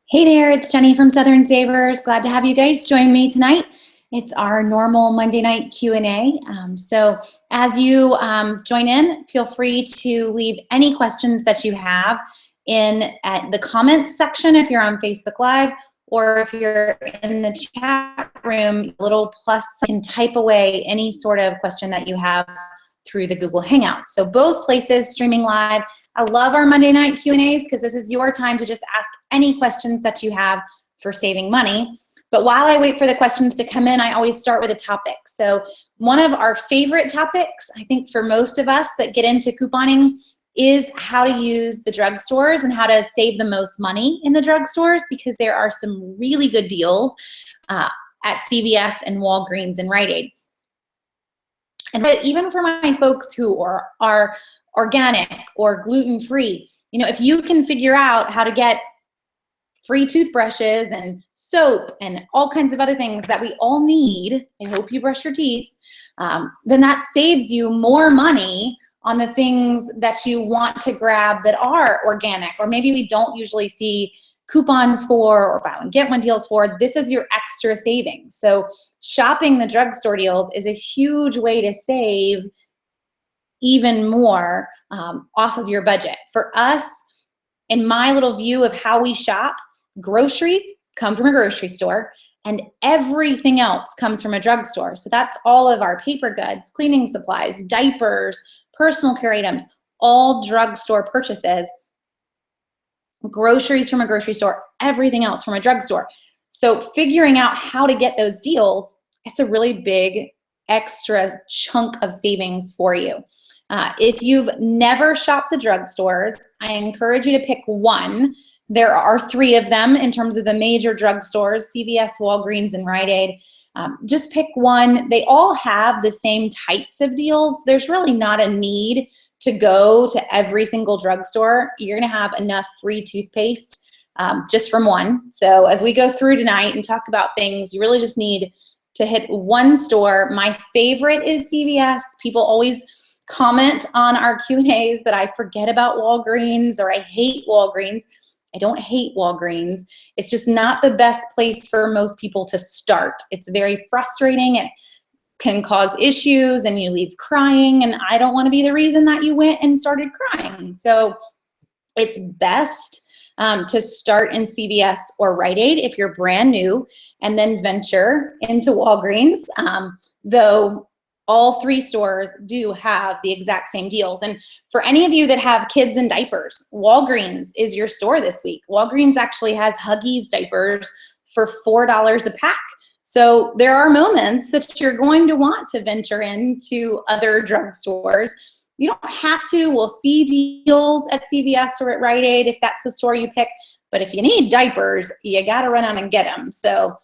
Hey there, it's Jenny from Southern Savers. Glad to have you guys join me tonight. It's our normal Monday night Q&A. So as you join in, feel free to leave any questions that you have in at the comments section if you're on Facebook Live, or if you're in the chat room, little plus, you can type away any sort of question that you have through the Google Hangout. So both places streaming live. I love our Monday night Q&As because this is your time to just ask any questions that you have for saving money. But while I wait for the questions to come in, I always start with a topic. So one of our favorite topics, I think for most of us that get into couponing, is how to use the drugstores and how to save the most money in the drugstores, because there are some really good deals at CVS and Walgreens and Rite Aid. And even for my folks who are organic or gluten-free, if you can figure out how to get free toothbrushes and soap and all kinds of other things that we all need, I hope you brush your teeth, then that saves you more money on the things that you want to grab that are organic, or maybe we don't usually see coupons for or buy one get one deals for. This is your extra savings. So shopping the drugstore deals is a huge way to save even more off of your budget. For us, in my little view of how we shop, groceries come from a grocery store and everything else comes from a drugstore. So that's all of our paper goods, cleaning supplies, diapers, personal care items, all drugstore purchases. Groceries from a grocery store, everything else from a drugstore. So figuring out how to get those deals, it's a really big extra chunk of savings for you. If you've never shopped the drugstores, I encourage you to pick one. There are 3 of them in terms of the major drugstores, CVS, Walgreens, and Rite Aid. Just pick one. They all have the same types of deals. There's really not a need to go to every single drugstore. You're gonna have enough free toothpaste just from one. So as we go through tonight and talk about things, you really just need to hit one store. My favorite is CVS. People always comment on our Q&As that I forget about Walgreens or I hate Walgreens. I don't hate Walgreens. It's just not the best place for most people to start. It's very frustrating. It can cause issues and you leave crying, and I don't want to be the reason that you went and started crying. So it's best to start in CVS or Rite Aid if you're brand new, and then venture into Walgreens, though all 3 stores do have the exact same deals. And for any of you that have kids in diapers, Walgreens is your store this week. Walgreens actually has Huggies diapers for $4 a pack. So there are moments that you're going to want to venture into other drugstores. You don't have to. We'll see deals at CVS or at Rite Aid if that's the store you pick. But if you need diapers, you got to run out and get them. So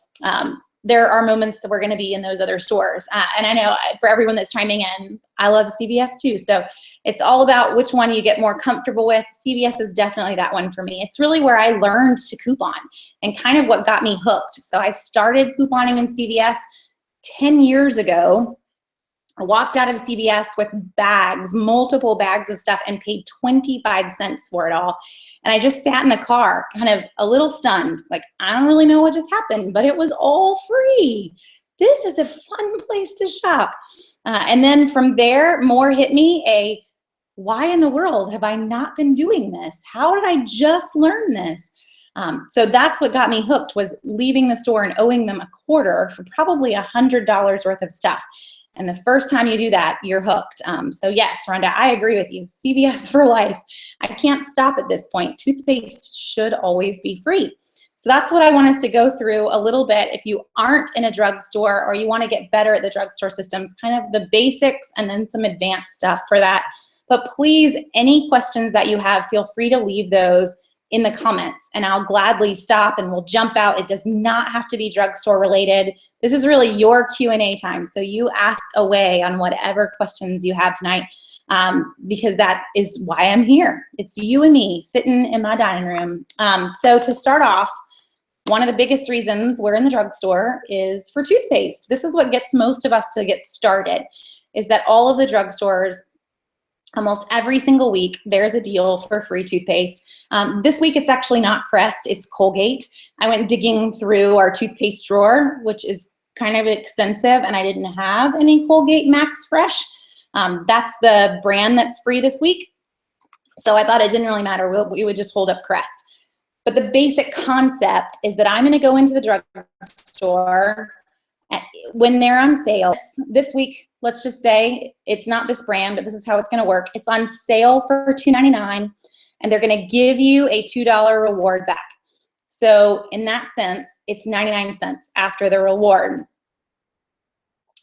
there are moments that we're going to be in those other stores. And I know for everyone that's chiming in, I love CVS too. So it's all about which one you get more comfortable with. CVS is definitely that one for me. It's really where I learned to coupon and kind of what got me hooked. So I started couponing in CVS 10 years ago. I walked out of CVS with bags, multiple bags of stuff, and paid 25 cents for it all. And I just sat in the car, kind of a little stunned, like, I don't really know what just happened, but it was all free. This is a fun place to shop. And then from there, more hit me, why in the world have I not been doing this? How did I just learn this? So that's what got me hooked, was leaving the store and owing them a quarter for probably $100 worth of stuff. And the first time you do that, you're hooked. So yes, Rhonda, I agree with you. CVS for life. I can't stop at this point. Toothpaste should always be free. So that's what I want us to go through a little bit. If you aren't in a drugstore or you want to get better at the drugstore systems, kind of the basics and then some advanced stuff for that. But please, any questions that you have, feel free to leave those in the comments and I'll gladly stop and we'll jump out. It does not have to be drugstore related. This is really your Q&A time. So you ask away on whatever questions you have tonight, because that is why I'm here. It's you and me sitting in my dining room. So to start off, one of the biggest reasons we're in the drugstore is for toothpaste. This is what gets most of us to get started, is that all of the drugstores Almost every single week, there's a deal for free toothpaste. This week, it's actually not Crest, it's Colgate. I went digging through our toothpaste drawer, which is kind of extensive, and I didn't have any Colgate Max Fresh. That's the brand that's free this week. So I thought it didn't really matter. We would just hold up Crest. But the basic concept is that I'm gonna go into the drugstore when they're on sale. This week, let's just say it's not this brand, but this is how it's gonna work. It's on sale for $2.99, and they're gonna give you a $2 reward back. So in that sense, it's 99 cents after the reward.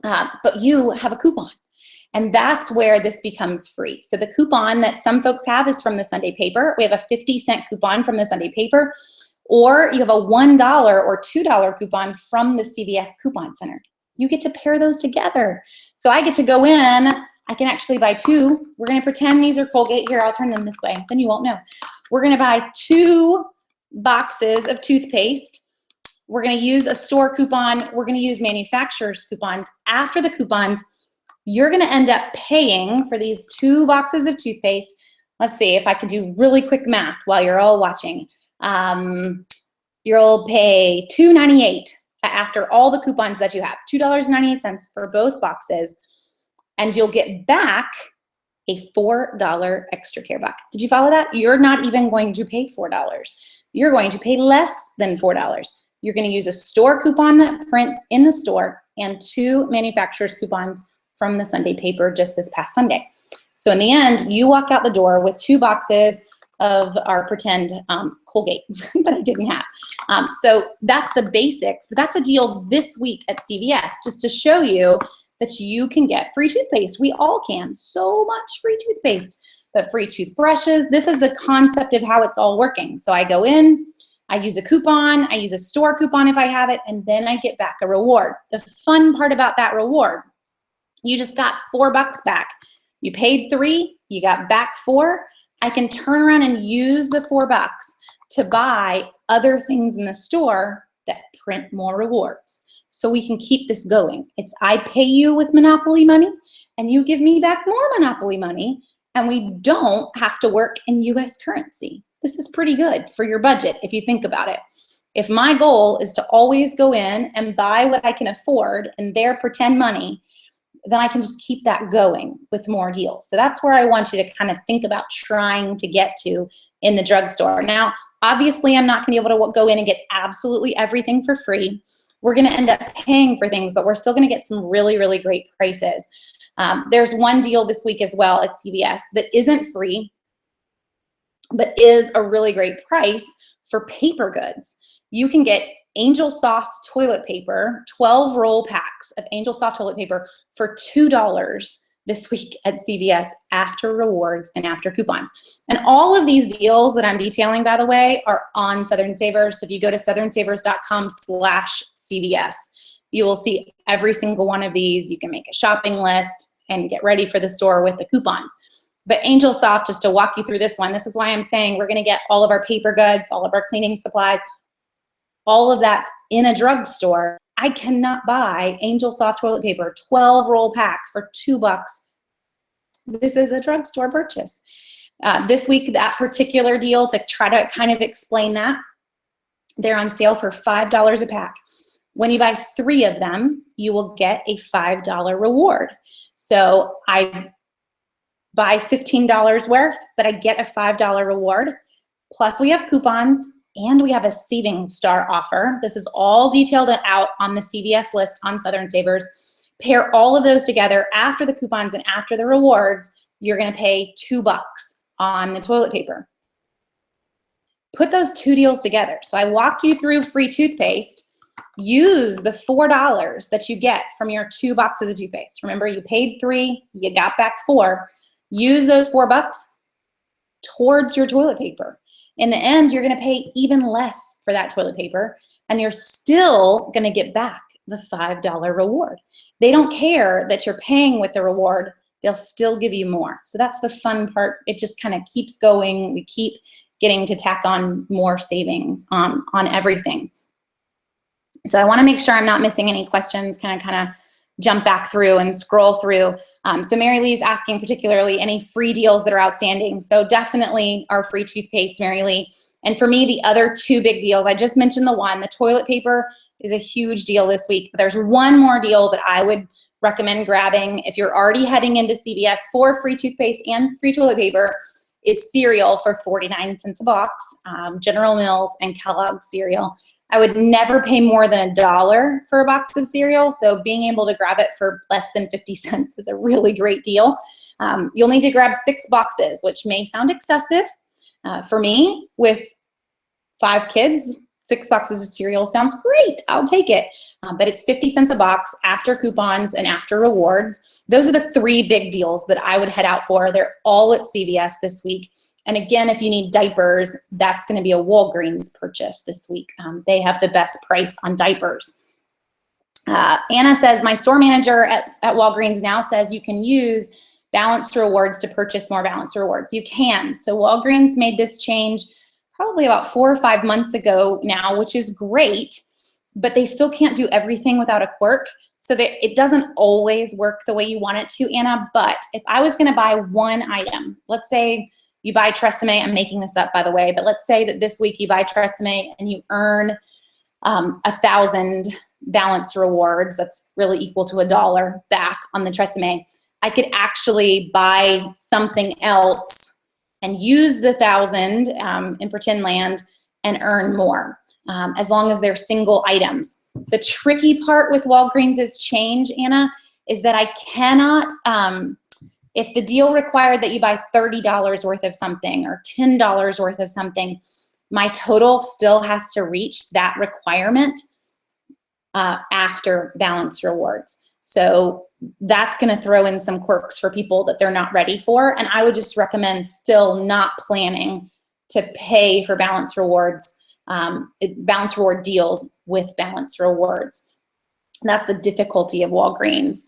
But you have a coupon. And that's where this becomes free. So the coupon that some folks have is from the Sunday paper. We have a 50-cent coupon from the Sunday paper, or you have a $1 or $2 coupon from the CVS Coupon Center. You get to pair those together. So I get to go in, I can actually buy two. We're gonna pretend these are Colgate. Here, I'll turn them this way, then you won't know. We're gonna buy 2 boxes of toothpaste. We're gonna use a store coupon. We're gonna use manufacturer's coupons. After the coupons, you're gonna end up paying for these 2 boxes of toothpaste. Let's see if I could do really quick math while you're all watching. You'll pay $2.98 after all the coupons that you have, $2.98 for both boxes, and you'll get back a $4 extra care buck. Did you follow that? You're not even going to pay $4. You're going to pay less than $4. You're gonna use a store coupon that prints in the store and 2 manufacturer's coupons from the Sunday paper just this past Sunday. So in the end, you walk out the door with 2 boxes of our pretend Colgate that I didn't have. So that's the basics, but that's a deal this week at CVS, just to show you that you can get free toothpaste. We all can, so much free toothpaste, but free toothbrushes. This is the concept of how it's all working. So I go in, I use a coupon, I use a store coupon if I have it, and then I get back a reward. The fun part about that reward, you just got $4 back. You paid 3, you got back 4. I can turn around and use the $4 to buy other things in the store that print more rewards. So we can keep this going. It's I pay you with Monopoly money and you give me back more Monopoly money, and we don't have to work in US currency. This is pretty good for your budget if you think about it. If my goal is to always go in and buy what I can afford and their pretend money, then I can just keep that going with more deals. So that's where I want you to kind of think about trying to get to in the drugstore. Now, obviously, I'm not gonna be able to go in and get absolutely everything for free. We're gonna end up paying for things, but we're still gonna get some really, really great prices. There's one deal this week as well at CVS that isn't free, but is a really great price for paper goods. You can get Angel Soft toilet paper, 12 roll packs of Angel Soft toilet paper for $2 this week at CVS after rewards and after coupons. And all of these deals that I'm detailing, by the way, are on Southern Savers. So if you go to southernsavers.com/CVS, you will see every single one of these. You can make a shopping list and get ready for the store with the coupons. But Angel Soft, just to walk you through this one, this is why I'm saying we're gonna get all of our paper goods, all of our cleaning supplies, all of that's in a drugstore. I cannot buy Angel Soft toilet paper, 12 roll pack for $2. This is a drugstore purchase. This week, that particular deal, to try to kind of explain that, they're on sale for $5 a pack. When you buy 3 of them, you will get a $5 reward. So I buy $15 worth, but I get a $5 reward. Plus we have coupons, and we have a savings star offer. This is all detailed out on the CVS list on Southern Savers. Pair all of those together after the coupons and after the rewards, you're gonna pay $2 on the toilet paper. Put those 2 deals together. So I walked you through free toothpaste. Use the $4 that you get from your 2 boxes of toothpaste. Remember, you paid 3, you got back 4. Use those $4 towards your toilet paper. In the end, you're gonna pay even less for that toilet paper, and you're still gonna get back the $5 reward. They don't care that you're paying with the reward, they'll still give you more. So that's the fun part. It just kind of keeps going. We keep getting to tack on more savings on everything. So I wanna make sure I'm not missing any questions, kind of jump back through and scroll through. So Mary Lee's asking particularly any free deals that are outstanding. So definitely our free toothpaste, Mary Lee. And for me, the other two big deals, I just mentioned the one, the toilet paper is a huge deal this week. But there's one more deal that I would recommend grabbing if you're already heading into CVS for free toothpaste and free toilet paper, is cereal for 49 cents a box, General Mills and Kellogg's cereal. I would never pay more than $1 for a box of cereal, so being able to grab it for less than 50 cents is a really great deal. You'll need to grab 6 boxes, which may sound excessive. For me, with 5 kids, 6 boxes of cereal sounds great. I'll take it. But it's 50 cents a box after coupons and after rewards. Those are the 3 big deals that I would head out for. They're all at CVS this week. And again, if you need diapers, that's going to be a Walgreens purchase this week. They have the best price on diapers. Anna says, my store manager at Walgreens now says you can use Balance Rewards to purchase more Balance Rewards. You can. So Walgreens made this change probably about 4 or 5 months ago now, which is great, but they still can't do everything without a quirk. So that it doesn't always work the way you want it to, Anna. But if I was going to buy one item, let's say you buy Tresemme, I'm making this up by the way, but let's say that this week you buy Tresemme and you earn 1,000 Balance Rewards, that's really equal to $1 back on the Tresemme. I could actually buy something else and use the 1,000 in pretend land and earn more, as long as they're single items. The tricky part with Walgreens' change, Anna, is that I cannot, if the deal required that you buy $30 worth of something or $10 worth of something, my total still has to reach that requirement after Balance Rewards. So that's going to throw in some quirks for people that they're not ready for. And I would just recommend still not planning to pay for Balance Rewards, Balance Reward deals with Balance Rewards. That's the difficulty of Walgreens.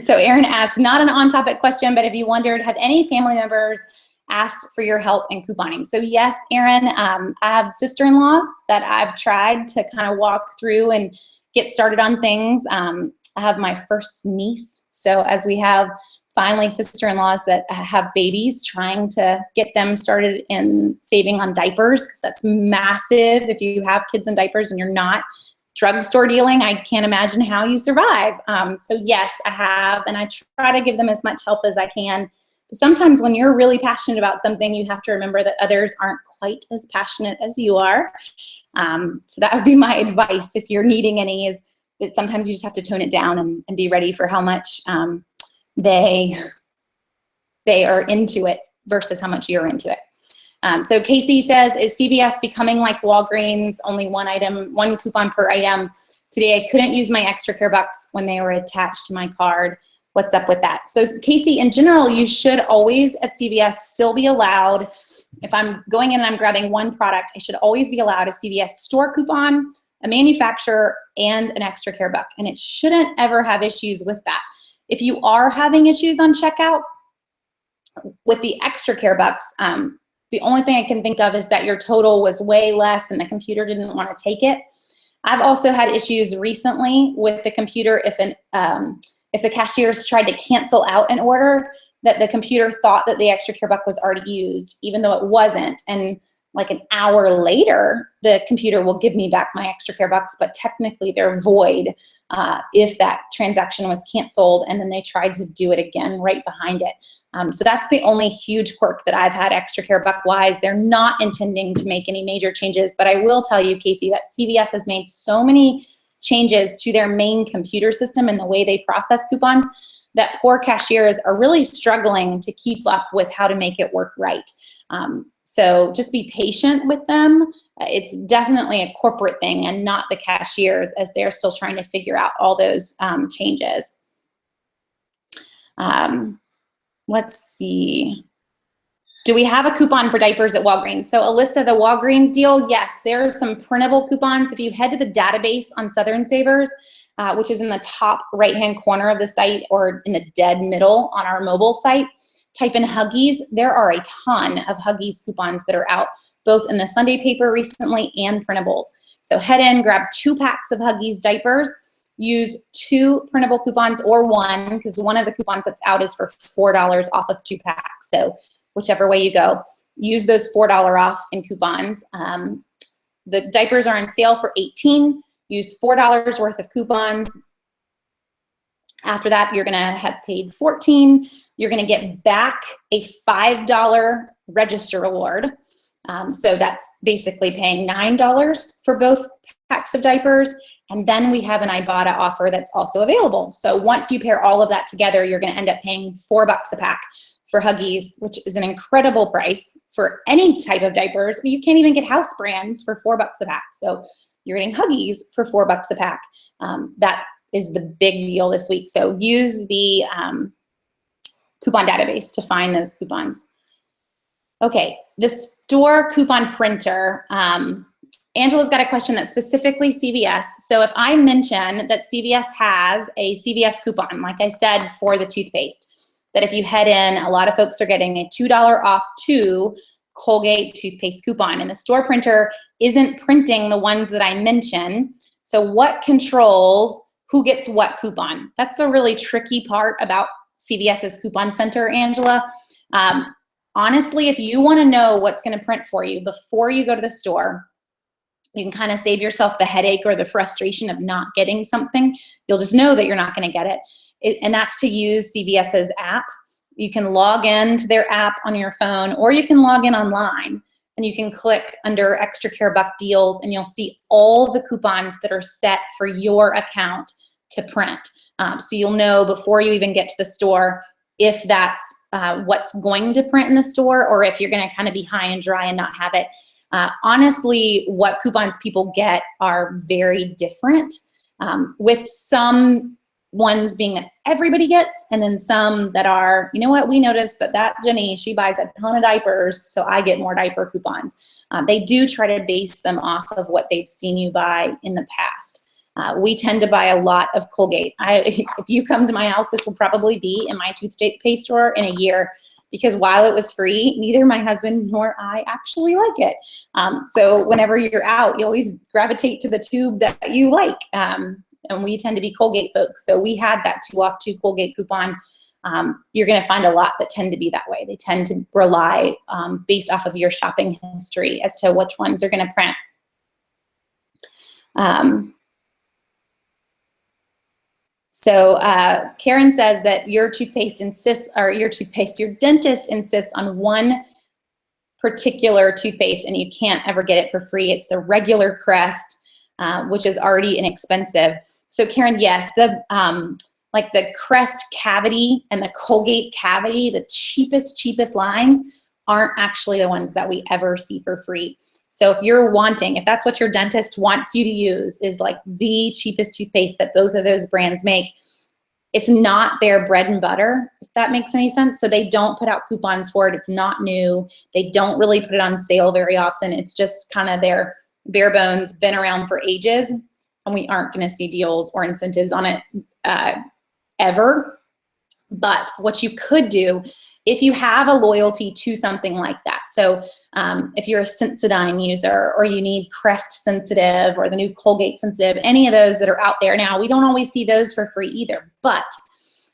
So Aaron asked, not an on-topic question, but if you wondered, have any family members asked for your help in couponing? So yes, Aaron, I have sister-in-laws that I've tried to kind of walk through and get started on things. I have my first niece. So as we have finally sister-in-laws that have babies, trying to get them started in saving on diapers, because that's massive. If you have kids in diapers and you're not drugstore dealing, I can't imagine how you survive. So yes, I have, and I try to give them as much help as I can. But sometimes when you're really passionate about something, you have to remember that others aren't quite as passionate as you are. So that would be my advice if you're needing any, is that sometimes you just have to tone it down and be ready for how much they are into it versus how much you're into it. So Casey says, is CVS becoming like Walgreens, only one item, one coupon per item? Today I couldn't use my extra care bucks when they were attached to my card. What's up with that? So Casey, in general, you should always at CVS still be allowed, if I'm going in and I'm grabbing one product, I should always be allowed a CVS store coupon, a manufacturer, and an extra care buck. And it shouldn't ever have issues with that. If you are having issues on checkout with the extra care bucks, the only thing I can think of is that your total was way less and the computer didn't want to take it. I've also had issues recently with the computer if the cashiers tried to cancel out an order, that the computer thought that the extra care buck was already used, even though it wasn't. And like an hour later, the computer will give me back my extra care bucks, but technically they're void if that transaction was canceled and then they tried to do it again right behind it. So that's the only huge quirk that I've had extra care buck wise. They're not intending to make any major changes, but I will tell you, Casey, that CVS has made so many changes to their main computer system and the way they process coupons that poor cashiers are really struggling to keep up with how to make it work right. So just be patient with them. It's definitely a corporate thing and not the cashiers, as they're still trying to figure out all those changes. Let's see. Do we have a coupon for diapers at Walgreens? So Alyssa, the Walgreens deal, yes, there are some printable coupons. If you head to the database on Southern Savers, which is in the top right-hand corner of the site or in the dead middle on our mobile site, type in Huggies. There are a ton of Huggies coupons that are out, both in the Sunday paper recently and printables. So head in, grab 2 packs of Huggies diapers. use 2 printable coupons or 1, because one of the coupons that's out is for $4 off of 2 packs. So whichever way you go, use those $4 off in coupons. The diapers are on sale for $18. Use $4 worth of coupons. After that, you're gonna have paid $14. You're gonna get back a $5 register reward. So that's basically paying $9 for both packs of diapers. And then we have an Ibotta offer that's also available. So once you pair all of that together, you're gonna end up paying $4 a pack for Huggies, which is an incredible price for any type of diapers. You can't even get house brands for $4 a pack. So you're getting Huggies for $4 a pack. That is the big deal this week. So use the coupon database to find those coupons. Okay, the store coupon printer. Angela's got a question that's specifically CVS. So if I mention that CVS has a CVS coupon, like I said, for the toothpaste, that if you head in, a lot of folks are getting a $2 off 2 Colgate toothpaste coupon, and the store printer isn't printing the ones that I mentioned. So what controls who gets what coupon? That's the really tricky part about CVS's coupon center, Angela. Honestly, if you want to know what's going to print for you before you go to the store, you can kind of save yourself the headache or the frustration of not getting something. You'll just know that you're not going to get it. And that's to use CVS's app. You can log into their app on your phone, or you can log in online, and you can click under Extra Care Buck Deals, and you'll see all the coupons that are set for your account to print. So you'll know before you even get to the store if that's what's going to print in the store, or if you're going to kind of be high and dry and not have it. Honestly, what coupons people get are very different, with some ones being that everybody gets, and then some that are, you know what, we noticed that Jenny, she buys a ton of diapers, so I get more diaper coupons. They do try to base them off of what they've seen you buy in the past. We tend to buy a lot of Colgate. If you come to my house, this will probably be in my toothpaste drawer in a year, because while it was free, neither my husband nor I actually like it. So whenever you're out, you always gravitate to the tube that you like. And we tend to be Colgate folks. So we had that 2 off 2 Colgate coupon. You're gonna find a lot that tend to be that way. They tend to rely based off of your shopping history as to which ones are gonna print. So Karen says that your dentist insists on one particular toothpaste, and you can't ever get it for free. It's the regular Crest, which is already inexpensive. So Karen, yes, the like the Crest cavity and the Colgate cavity, the cheapest lines aren't actually the ones that we ever see for free. So if that's what your dentist wants you to use, is like the cheapest toothpaste that both of those brands make, it's not their bread and butter, if that makes any sense. So they don't put out coupons for it. It's not new. They don't really put it on sale very often. It's just kind of their bare bones, been around for ages, and we aren't going to see deals or incentives on it ever. But what you could do, if you have a loyalty to something like that, so if you're a Sensodyne user, or you need Crest Sensitive or the new Colgate Sensitive, any of those that are out there now, we don't always see those for free either. But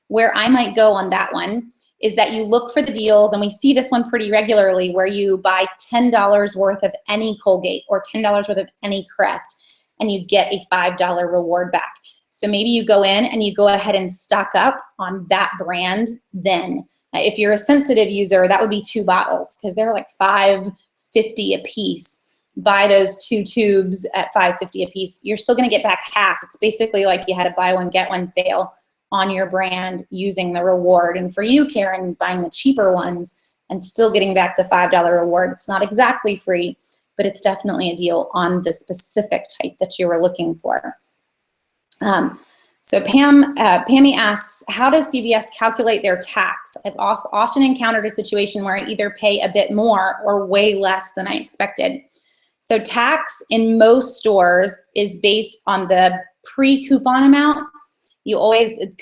where I might go on that one is that you look for the deals, and we see this one pretty regularly, where you buy $10 worth of any Colgate or $10 worth of any Crest, and you get a $5 reward back. So maybe you go in and you go ahead and stock up on that brand then. If you're a Sensitive user, that would be 2 bottles, because they're like $5.50 a piece. Buy those 2 tubes at $5.50 a piece. You're still going to get back half. It's basically like you had a buy one, get one sale on your brand using the reward. And for you, Karen, buying the cheaper ones and still getting back the $5 reward, it's not exactly free, but it's definitely a deal on the specific type that you were looking for. So Pammy asks, how does CVS calculate their tax? I've also often encountered a situation where I either pay a bit more or way less than I expected. So tax in most stores is based on the pre-coupon amount.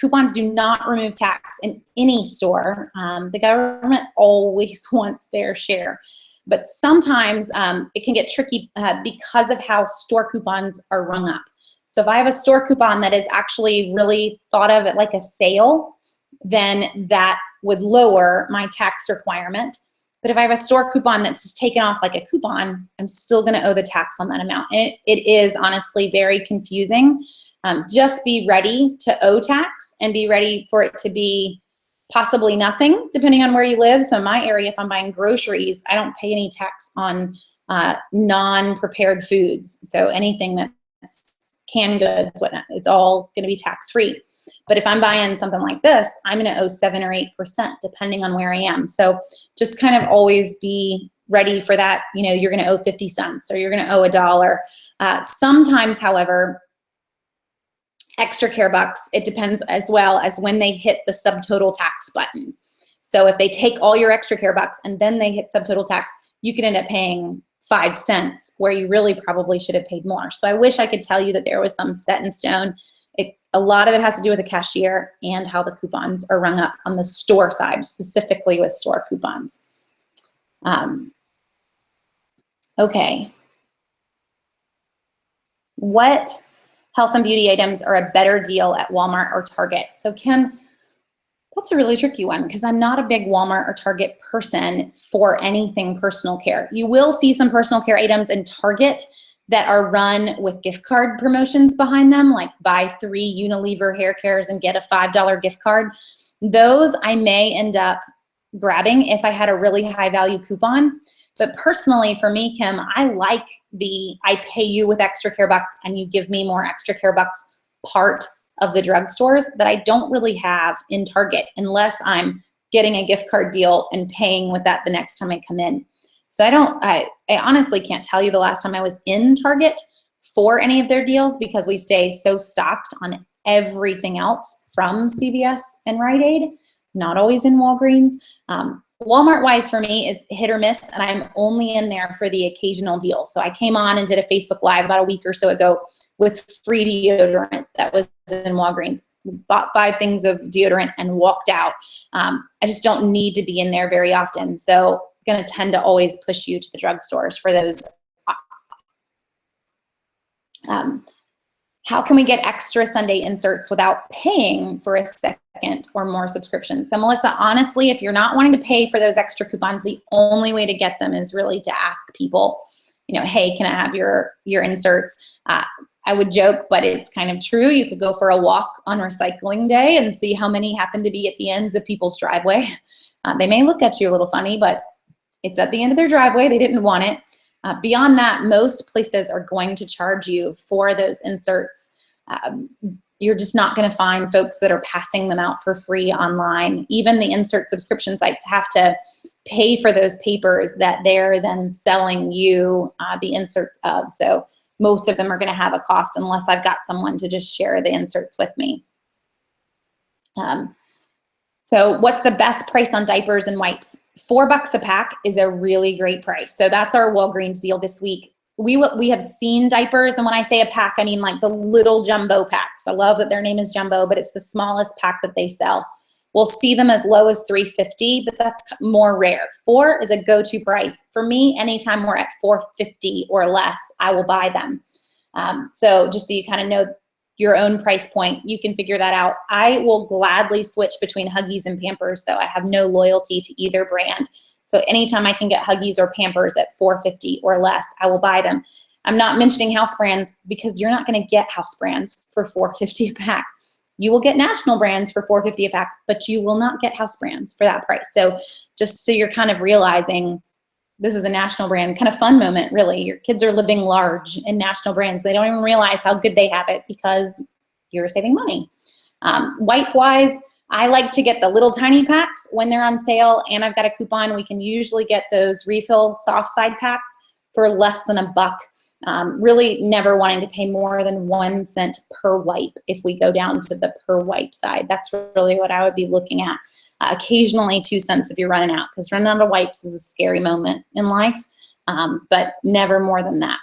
Coupons do not remove tax in any store. The government always wants their share. But sometimes it can get tricky because of how store coupons are rung up. So if I have a store coupon that is actually really thought of it like a sale, then that would lower my tax requirement. But if I have a store coupon that's just taken off like a coupon, I'm still going to owe the tax on that amount. And it is honestly very confusing. Just be ready to owe tax and be ready for it to be possibly nothing, depending on where you live. So in my area, if I'm buying groceries, I don't pay any tax on non-prepared foods. So anything that's canned goods, whatnot, it's all going to be tax-free. But if I'm buying something like this, I'm going to owe 7 or 8%, depending on where I am. So just kind of always be ready for that. You know, you're going to owe 50 cents or you're going to owe $1. Sometimes, however, extra care bucks, it depends as well as when they hit the subtotal tax button. So if they take all your extra care bucks and then they hit subtotal tax, you can end up paying 5 cents where you really probably should have paid more. So I wish I could tell you that there was some set in stone. A lot of it has to do with the cashier and how the coupons are rung up on the store side, specifically with store coupons. Okay. What health and beauty items are a better deal at Walmart or Target? So Kim, that's a really tricky one because I'm not a big Walmart or Target person for anything personal care. You will see some personal care items in Target that are run with gift card promotions behind them, like buy 3 Unilever hair cares and get a $5 gift card. Those I may end up grabbing if I had a really high value coupon. But personally, for me, Kim, I like I pay you with extra care bucks and you give me more extra care bucks part of the drugstores that I don't really have in Target unless I'm getting a gift card deal and paying with that the next time I come in. So I honestly can't tell you the last time I was in Target for any of their deals because we stay so stocked on everything else from CVS and Rite Aid, not always in Walgreens. Walmart-wise for me is hit or miss, and I'm only in there for the occasional deal. So I came on and did a Facebook Live about a week or so ago with free deodorant that was in Walgreens. Bought 5 things of deodorant and walked out. I just don't need to be in there very often. So going to tend to always push you to the drugstores for those. How can we get extra Sunday inserts without paying for a second or more subscription? So Melissa, honestly, if you're not wanting to pay for those extra coupons, the only way to get them is really to ask people, you know, hey, can I have your inserts? I would joke, but it's kind of true. You could go for a walk on recycling day and see how many happen to be at the ends of people's driveway. They may look at you a little funny, but it's at the end of their driveway. They didn't want it. Beyond that, most places are going to charge you for those inserts. You're just not going to find folks that are passing them out for free online. Even the insert subscription sites have to pay for those papers that they're then selling you the inserts of. So most of them are going to have a cost unless I've got someone to just share the inserts with me. So what's the best price on diapers and wipes? $4 a pack is a really great price. So that's our Walgreens deal this week. We have seen diapers, and when I say a pack, I mean like the little jumbo packs. I love that their name is jumbo, but it's the smallest pack that they sell. We'll see them as low as $3.50, but that's more rare. $4 is a go-to price. For me, anytime we're at $4.50 or less, I will buy them. So just so you kind of know your own price point, you can figure that out. I will gladly switch between Huggies and Pampers, though. I have no loyalty to either brand. So anytime I can get Huggies or Pampers at $4.50 or less, I will buy them. I'm not mentioning house brands because you're not going to get house brands for $4.50 a pack. You will get national brands for $4.50 a pack, but you will not get house brands for that price. So just so you're kind of realizing this is a national brand, kind of fun moment, really. Your kids are living large in national brands. They don't even realize how good they have it because you're saving money. Wipe-wise, I like to get the little tiny packs when they're on sale, and I've got a coupon. We can usually get those refill soft side packs for less than $1. Really never wanting to pay more than 1 cent per wipe if we go down to the per wipe side. That's really what I would be looking at. Occasionally 2 cents if you're running out, because running out of wipes is a scary moment in life, but never more than that.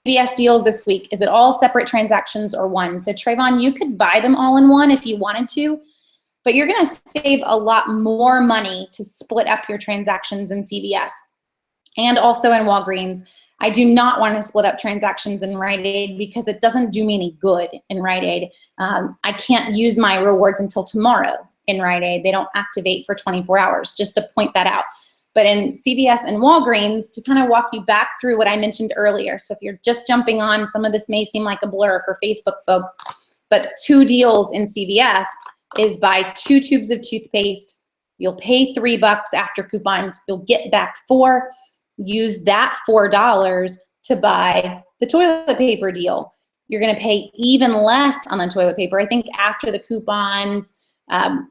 CVS deals this week, is it all separate transactions or one? So Trayvon, you could buy them all in one if you wanted to, but you're going to save a lot more money to split up your transactions in CVS and also in Walgreens. I do not want to split up transactions in Rite Aid because it doesn't do me any good in Rite Aid. I can't use my rewards until tomorrow in Rite Aid. They don't activate for 24 hours, just to point that out. But in CVS and Walgreens, to kind of walk you back through what I mentioned earlier. So if you're just jumping on, some of this may seem like a blur for Facebook folks, but 2 deals in CVS is buy 2 tubes of toothpaste. You'll pay $3 after coupons. You'll get back 4. Use that $4 to buy the toilet paper deal. You're going to pay even less on the toilet paper. I think after the coupons,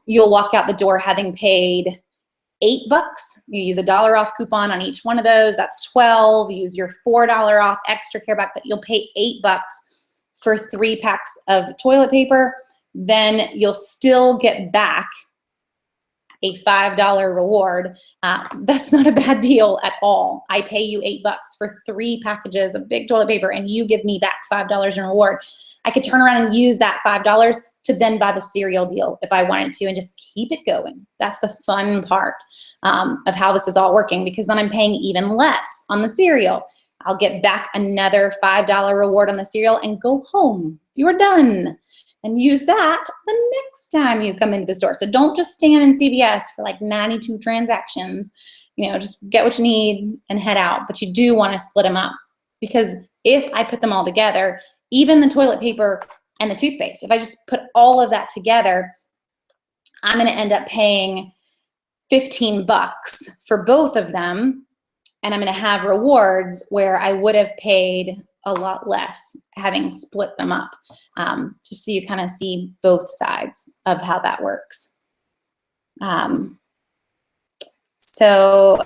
you'll walk out the door having paid $8. You use a $1 off coupon on each one of those. That's 12. You use your $4 off extra care back, but you'll pay $8 for 3 packs of toilet paper. Then you'll still get back a $5 reward. That's not a bad deal at all. I pay you $8 for 3 packages of big toilet paper and you give me back $5 in reward. I could turn around and use that $5 to then buy the cereal deal if I wanted to and just keep it going. That's the fun part of how this is all working, because then I'm paying even less on the cereal. I'll get back another $5 reward on the cereal and go home. You're done. And use that the next time you come into the store. So don't just stand in CVS for like 92 transactions. You know, just get what you need and head out. But you do want to split them up, because if I put them all together, even the toilet paper and the toothpaste, if I just put all of that together, I'm going to end up paying $15 for both of them. And I'm going to have rewards where I would have paid a lot less having split them up, just so you kind of see both sides of how that works. Sarah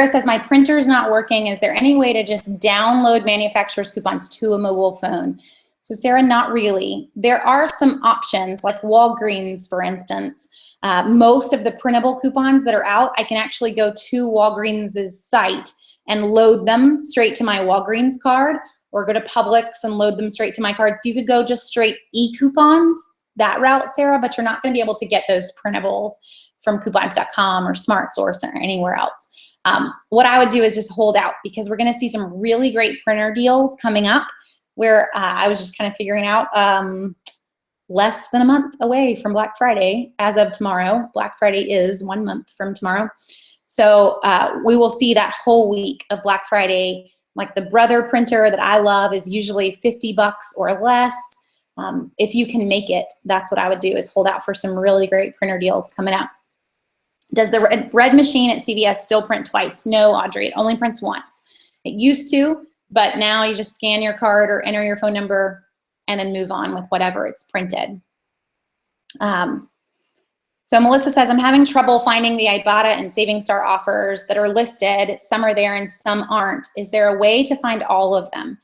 says, my printer's not working. Is there any way to just download manufacturer's coupons to a mobile phone? So Sarah, not really. There are some options like Walgreens, for instance. Most of the printable coupons that are out, I can actually go to Walgreens' site and load them straight to my Walgreens card, or go to Publix and load them straight to my card. So you could go just straight e-coupons that route, Sarah, but you're not going to be able to get those printables from coupons.com or SmartSource or anywhere else. What I would do is just hold out, because we're going to see some really great printer deals coming up where I was just kind of figuring out less than a month away from Black Friday as of tomorrow. Black Friday is 1 month from tomorrow. So we will see that whole week of Black Friday. Like the Brother printer that I love is usually $50 or less. If you can make it, that's what I would do, is hold out for some really great printer deals coming up. Does the red machine at CVS still print twice? No, Audrey, it only prints once. It used to, but now you just scan your card or enter your phone number and then move on with whatever it's printed. So Melissa says, I'm having trouble finding the Ibotta and Saving Star offers that are listed. Some are there and some aren't. Is there a way to find all of them?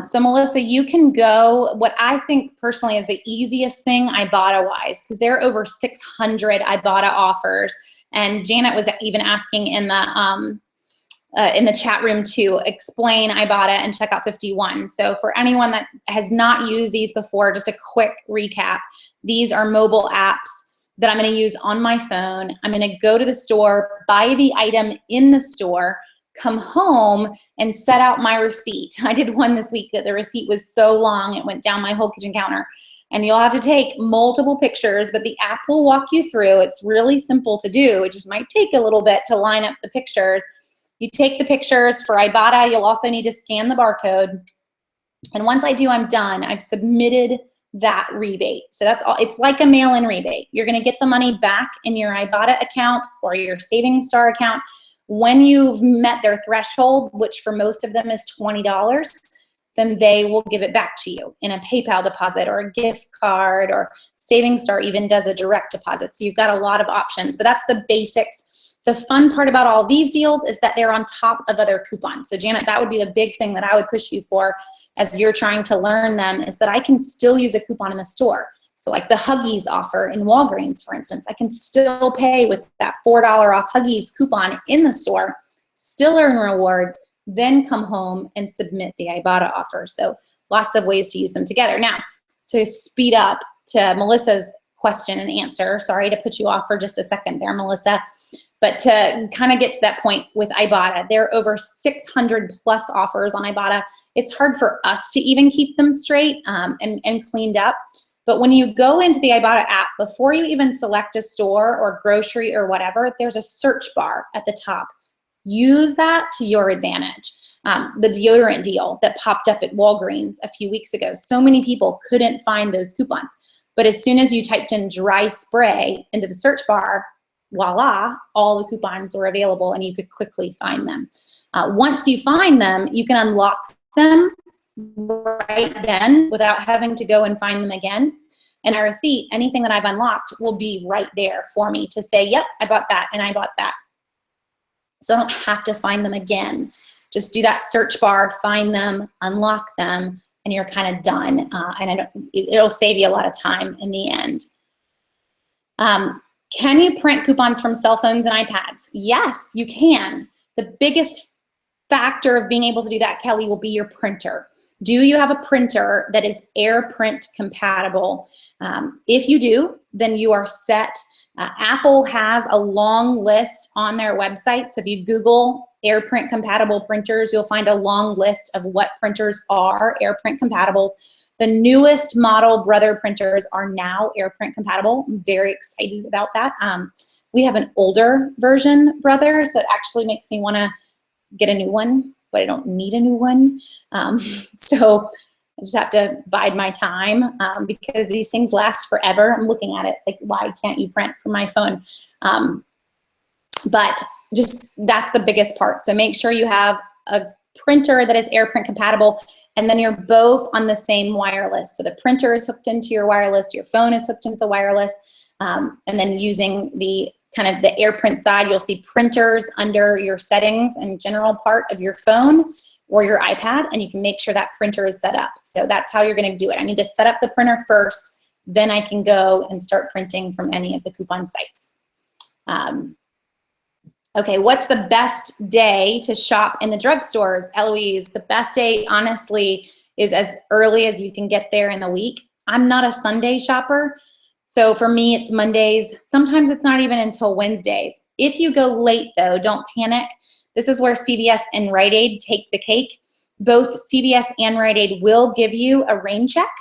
So Melissa, you can go, what I think personally is the easiest thing Ibotta-wise, because there are over 600 Ibotta offers. And Janet was even asking in the chat room to explain Ibotta and Checkout 51. So for anyone that has not used these before, just a quick recap. These are mobile apps that I'm going to use on my phone. I'm going to go to the store, buy the item in the store, come home and set out my receipt. I did one this week that the receipt was so long, it went down my whole kitchen counter. And you'll have to take multiple pictures, but the app will walk you through. It's really simple to do. It just might take a little bit to line up the pictures. You take the pictures for Ibotta. You'll also need to scan the barcode. And once I do, I'm done. I've submitted that rebate. So that's all. It's like a mail-in rebate. You're going to get the money back in your Ibotta account or your Saving Star account when you've met their threshold, which for most of them is $20. Then they will give it back to you in a PayPal deposit or a gift card, or Saving Star even does a direct deposit. So you've got a lot of options, but that's the basics. The fun part about all these deals is that they're on top of other coupons. So Janet, that would be the big thing that I would push you for as you're trying to learn them, is that I can still use a coupon in the store. So like the Huggies offer in Walgreens, for instance, I can still pay with that $4 off Huggies coupon in the store, still earn rewards, then come home and submit the Ibotta offer. So lots of ways to use them together. Now, to speed up to Melissa's question and answer, sorry to put you off for just a second there, Melissa, But to kind of get to that point with Ibotta, there are over 600 plus offers on Ibotta. It's hard for us to even keep them straight and cleaned up. But when you go into the Ibotta app, before you even select a store or grocery or whatever, there's a search bar at the top. Use that to your advantage. The deodorant deal that popped up at Walgreens a few weeks ago, so many people couldn't find those coupons. But as soon as you typed in dry spray into the search bar, voila, all the coupons were available and you could quickly find them. Once you find them, you can unlock them right then without having to go and find them again. And our receipt, anything that I've unlocked will be right there for me to say, yep, I bought that and I bought that. So I don't have to find them again. Just do that search bar, find them, unlock them, and you're kind of done. And it'll save you a lot of time in the end. Can you print coupons from cell phones and iPads? Yes, you can. The biggest factor of being able to do that, Kelly, will be your printer. Do you have a printer that is AirPrint compatible? If you do, then you are set. Apple has a long list on their website. So if you Google AirPrint compatible printers, you'll find a long list of what printers are AirPrint compatibles. The newest model Brother printers are now AirPrint compatible. I'm very excited about that. We have an older version Brother, so it actually makes me want to get a new one, but I don't need a new one. So I just have to bide my time because these things last forever. I'm looking at it like, why can't you print from my phone? But just that's the biggest part. So make sure you have a printer that is AirPrint compatible, and then you're both on the same wireless. So the printer is hooked into your wireless, your phone is hooked into the wireless, and then using the kind of the AirPrint side, you'll see printers under your settings and general part of your phone or your iPad, and you can make sure that printer is set up. So that's how you're gonna do it. I need to set up the printer first, then I can go and start printing from any of the coupon sites. Okay, what's the best day to shop in the drugstores? Eloise, the best day, honestly, is as early as you can get there in the week. I'm not a Sunday shopper, so for me, it's Mondays. Sometimes it's not even until Wednesdays. If you go late, though, don't panic. This is where CVS and Rite Aid take the cake. Both CVS and Rite Aid will give you a rain check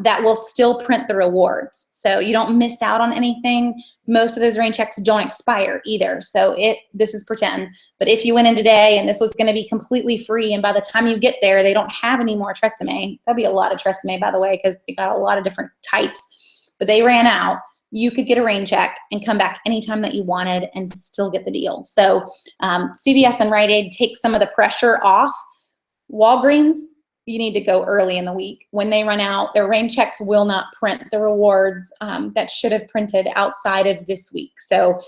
that will still print the rewards. So you don't miss out on anything. Most of those rain checks don't expire either. So this is pretend. But if you went in today and this was gonna be completely free, and by the time you get there, they don't have any more Tresemme. That'd be a lot of Tresemme, by the way, because they got a lot of different types, but they ran out. You could get a rain check and come back anytime that you wanted and still get the deal. So CVS and Rite Aid take some of the pressure off. Walgreens, you need to go early in the week. When they run out, their rain checks will not print the rewards that should have printed outside of this week. So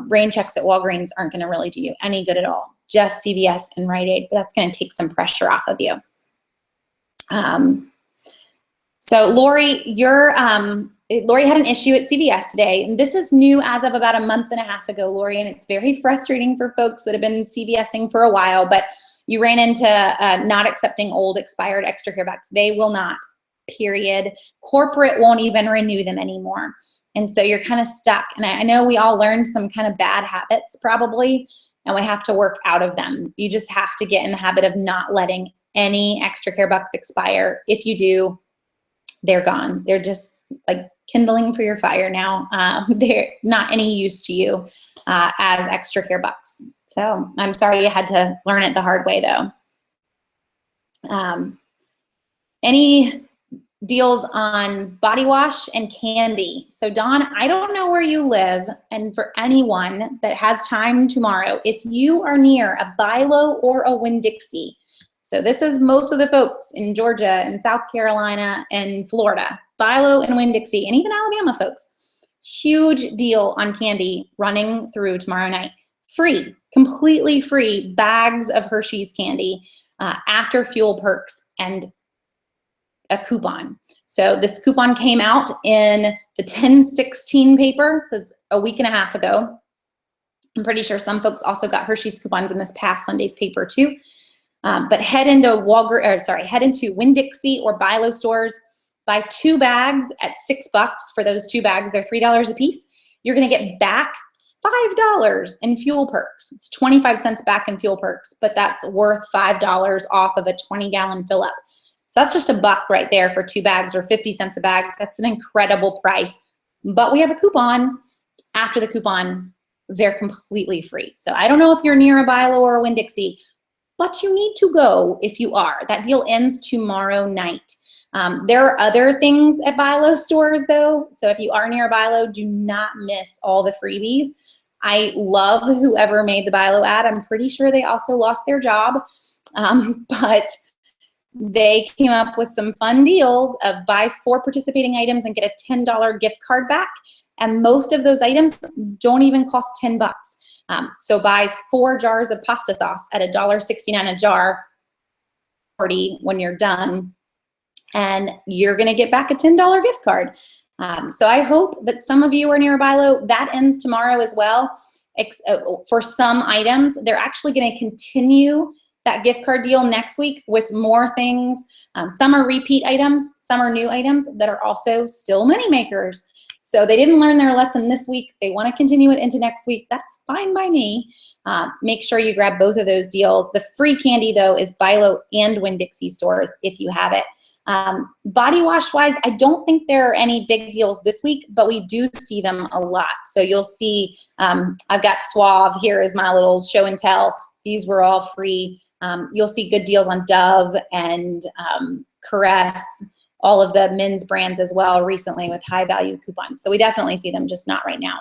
rain checks at Walgreens aren't gonna really do you any good at all. Just CVS and Rite Aid, but that's gonna take some pressure off of you. So Lori, Lori had an issue at CVS today, and this is new as of about a month and a half ago, Lori, and it's very frustrating for folks that have been CVSing for a while, but you ran into not accepting old expired extra care bucks. They will not, period. Corporate won't even renew them anymore. And so you're kind of stuck. And I know we all learned some kind of bad habits probably, and we have to work out of them. You just have to get in the habit of not letting any extra care bucks expire. If you do, they're gone. They're just like kindling for your fire now. They're not any use to you as extra care bucks. So I'm sorry you had to learn it the hard way though. Any deals on body wash and candy? So Dawn, I don't know where you live, and for anyone that has time tomorrow, if you are near a Bilo or a Winn-Dixie, so this is most of the folks in Georgia and South Carolina and Florida, Bilo and Winn-Dixie, and even Alabama folks, huge deal on candy running through tomorrow night. Free, completely free bags of Hershey's candy after fuel perks and a coupon. So this coupon came out in the 10/16 paper, so it's a week and a half ago. I'm pretty sure some folks also got Hershey's coupons in this past Sunday's paper too. But head into Winn-Dixie or Bilo stores, buy 2 bags at $6 for those 2 bags. They're $3 a piece. You're gonna get back $5 in fuel perks. It's 25 cents back in fuel perks, but that's worth $5 off of a 20-gallon fill up. So that's just $1 right there for 2 bags, or 50 cents a bag. That's an incredible price. But we have a coupon. After the coupon, they're completely free. So I don't know if you're near a Bilo or a Winn-Dixie, but you need to go if you are. That deal ends tomorrow night. There are other things at Bilo stores though. So if you are near a Bilo, do not miss all the freebies. I love whoever made the Bilo ad. I'm pretty sure they also lost their job, but they came up with some fun deals of buy 4 participating items and get a $10 gift card back. And most of those items don't even cost 10 bucks. So buy 4 jars of pasta sauce at $1.69 a jar, when you're done, and you're gonna get back a $10 gift card. So I hope that some of you are near a Bilo. That ends tomorrow as well. For some items, they're actually gonna continue that gift card deal next week with more things. Some are repeat items, some are new items that are also still money makers. So they didn't learn their lesson this week. They want to continue it into next week. That's fine by me. Make sure you grab both of those deals. The free candy though is Bilo and Winn-Dixie stores if you have it. Body wash wise, I don't think there are any big deals this week, but we do see them a lot. So you'll see, I've got Suave. Here is my little show and tell. These were all free. You'll see good deals on Dove and Caress, all of the men's brands as well recently with high value coupons. So we definitely see them, just not right now.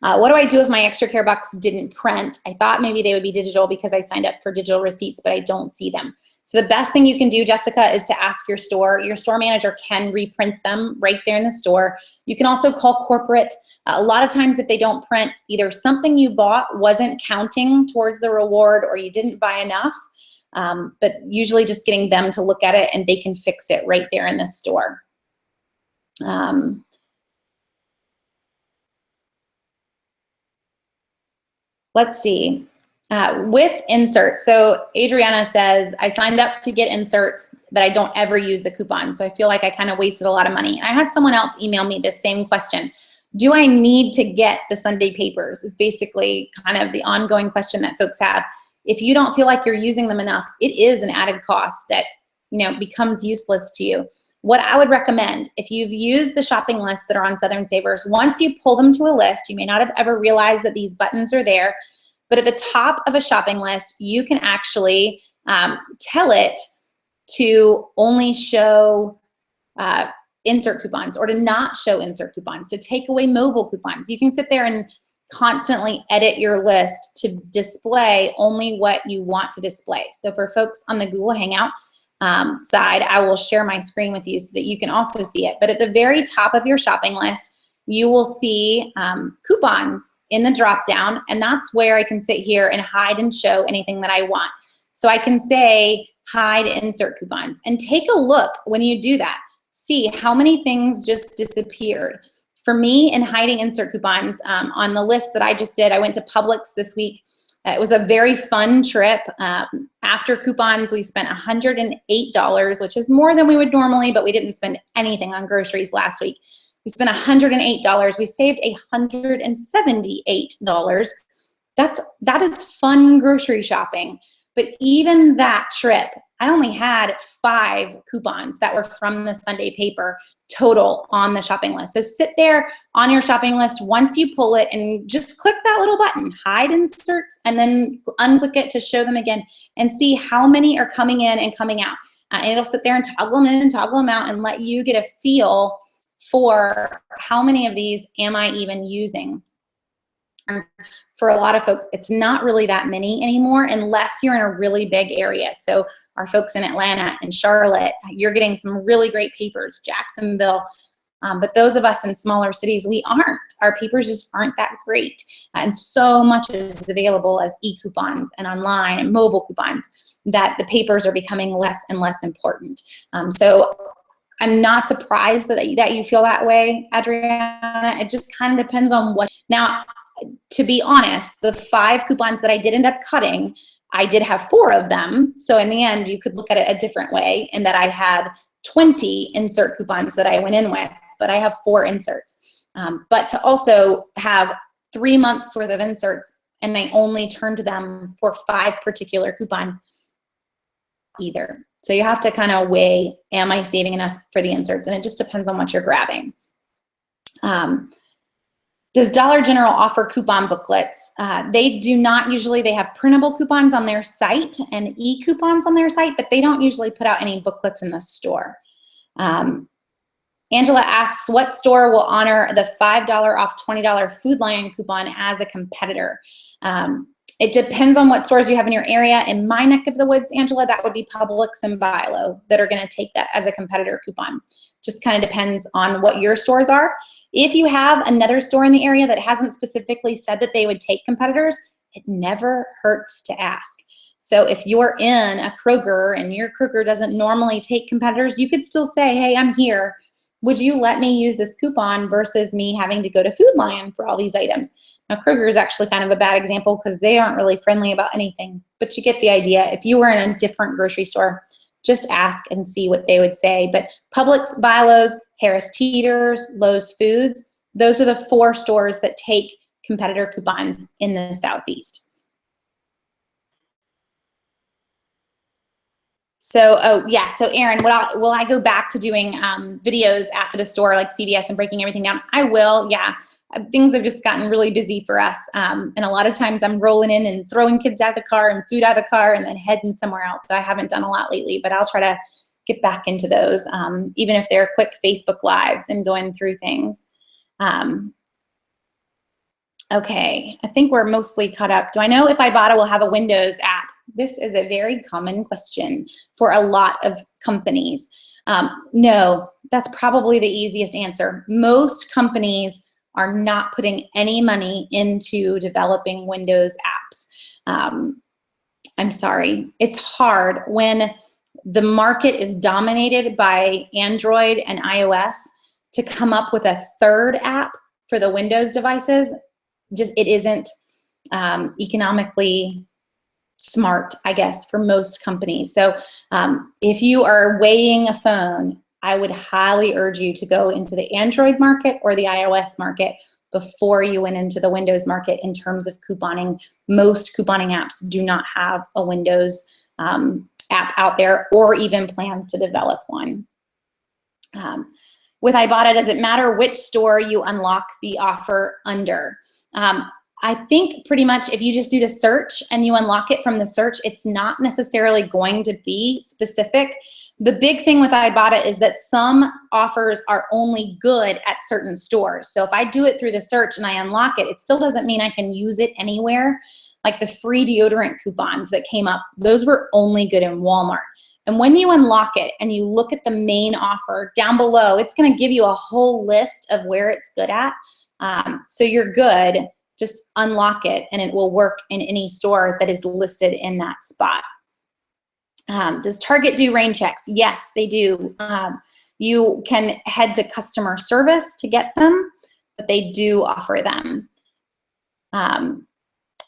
What do I do if my extra care bucks didn't print? I thought maybe they would be digital because I signed up for digital receipts, but I don't see them. So the best thing you can do, Jessica, is to ask your store. Your store manager can reprint them right there in the store. You can also call corporate. A lot of times if they don't print, either something you bought wasn't counting towards the reward or you didn't buy enough. But usually just getting them to look at it and they can fix it right there in the store. Let's see. With inserts, so Adriana says, I signed up to get inserts, but I don't ever use the coupon. So I feel like I kind of wasted a lot of money. And I had someone else email me this same question. Do I need to get the Sunday papers? Is basically kind of the ongoing question that folks have. If you don't feel like you're using them enough, it is an added cost that, you know, becomes useless to you. What I would recommend, if you've used the shopping lists that are on Southern Savers, once you pull them to a list, you may not have ever realized that these buttons are there, but at the top of a shopping list, you can actually tell it to only show insert coupons, or to not show insert coupons, to take away mobile coupons. You can sit there and constantly edit your list to display only what you want to display. So for folks on the Google Hangout side, I will share my screen with you so that you can also see it. But at the very top of your shopping list, you will see coupons in the drop down, and that's where I can sit here and hide and show anything that I want. So I can say hide insert coupons, and take a look when you do that. See how many things just disappeared. For me, in hiding insert coupons, on the list that I just did, I went to Publix this week. It was a very fun trip. After coupons, we spent $108, which is more than we would normally, but we didn't spend anything on groceries last week. We spent $108. We saved $178. That is fun grocery shopping. But even that trip, I only had 5 coupons that were from the Sunday paper total on the shopping list. So sit there on your shopping list once you pull it and just click that little button, hide inserts, and then unclick it to show them again, and see how many are coming in and coming out. And it'll sit there and toggle them in and toggle them out and let you get a feel for how many of these am I even using. For a lot of folks, it's not really that many anymore unless you're in a really big area. So our folks in Atlanta and Charlotte, you're getting some really great papers, Jacksonville. But those of us in smaller cities, we aren't. Our papers just aren't that great. And so much is available as e-coupons and online and mobile coupons that the papers are becoming less and less important. So I'm not surprised that you feel that way, Adriana. It just kind of depends on what. Now, to be honest, the 5 coupons that I did end up cutting, I did have 4 of them. So in the end, you could look at it a different way, in that I had 20 insert coupons that I went in with, but I have 4 inserts. but to also have 3 months worth of inserts and they only turn to them for 5 particular coupons either. So you have to kind of weigh, am I saving enough for the inserts? And it just depends on what you're grabbing. Does Dollar General offer coupon booklets? They do not usually. They have printable coupons on their site and e-coupons on their site, but they don't usually put out any booklets in the store. Angela asks, what store will honor the $5 off $20 Food Lion coupon as a competitor? It depends on what stores you have in your area. In my neck of the woods, Angela, that would be Publix and Bilo that are going to take that as a competitor coupon. Just kind of depends on what your stores are. If you have another store in the area that hasn't specifically said that they would take competitors, it never hurts to ask. So if you're in a Kroger and your Kroger doesn't normally take competitors, you could still say, hey, I'm here. Would you let me use this coupon versus me having to go to Food Lion for all these items? Now, Kroger is actually kind of a bad example because they aren't really friendly about anything, but you get the idea. If you were in a different grocery store, just ask and see what they would say. But Publix, Bilo's, Harris Teeter's, Lowe's Foods, those are the 4 stores that take competitor coupons in the Southeast. So, oh yeah, so Erin, will I go back to doing videos after the store, like CVS and breaking everything down? I will, yeah. Things have just gotten really busy for us. And a lot of times I'm rolling in and throwing kids out the car and food out of the car and then heading somewhere else. So I haven't done a lot lately, but I'll try to get back into those, even if they're quick Facebook Lives and going through things. Okay, I think we're mostly caught up. Do I know if Ibotta will have a Windows app? This is a very common question for a lot of companies. No, that's probably the easiest answer. Most companies are not putting any money into developing Windows apps. I'm sorry, it's hard when the market is dominated by Android and iOS to come up with a third app for the Windows devices. Just it isn't economically smart, I guess, for most companies. So if you are weighing a phone, I would highly urge you to go into the Android market or the iOS market before you went into the Windows market in terms of couponing. Most couponing apps do not have a Windows app out there or even plans to develop one. With Ibotta, does it matter which store you unlock the offer under? I think pretty much if you just do the search and you unlock it from the search, it's not necessarily going to be specific. The big thing with Ibotta is that some offers are only good at certain stores. So if I do it through the search and I unlock it, it still doesn't mean I can use it anywhere. Like the free deodorant coupons that came up, those were only good in Walmart. And when you unlock it and you look at the main offer down below, it's going to give you a whole list of where it's good at. So you're good. Just unlock it and it will work in any store that is listed in that spot. Does Target do rain checks? Yes, they do. You can head to customer service to get them, but they do offer them.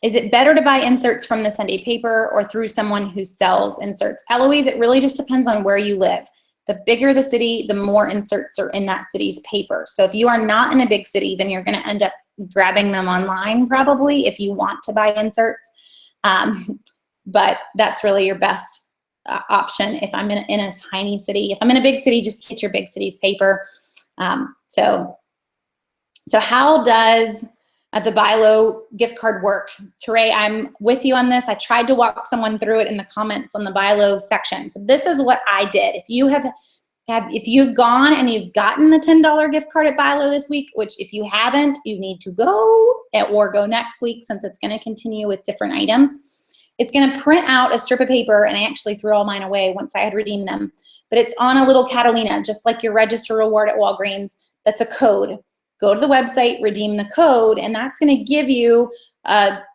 Is it better to buy inserts from the Sunday paper or through someone who sells inserts? Eloise, it really just depends on where you live. The bigger the city, the more inserts are in that city's paper. So if you are not in a big city, then you're going to end up grabbing them online probably if you want to buy inserts. But that's really your best option if I'm in a tiny city. If I'm in a big city, just get your big city's paper. So how does the Bilo gift card work? Teray, I'm with you on this. I tried to walk someone through it in the comments on the Bilo section. So this is what I did. If you've gone and you've gotten the $10 gift card at Bilo this week, which if you haven't, you need to go or go next week since it's going to continue with different items. It's going to print out a strip of paper, and I actually threw all mine away once I had redeemed them. But it's on a little Catalina, just like your register reward at Walgreens. That's a code. Go to the website, redeem the code, and that's going to give you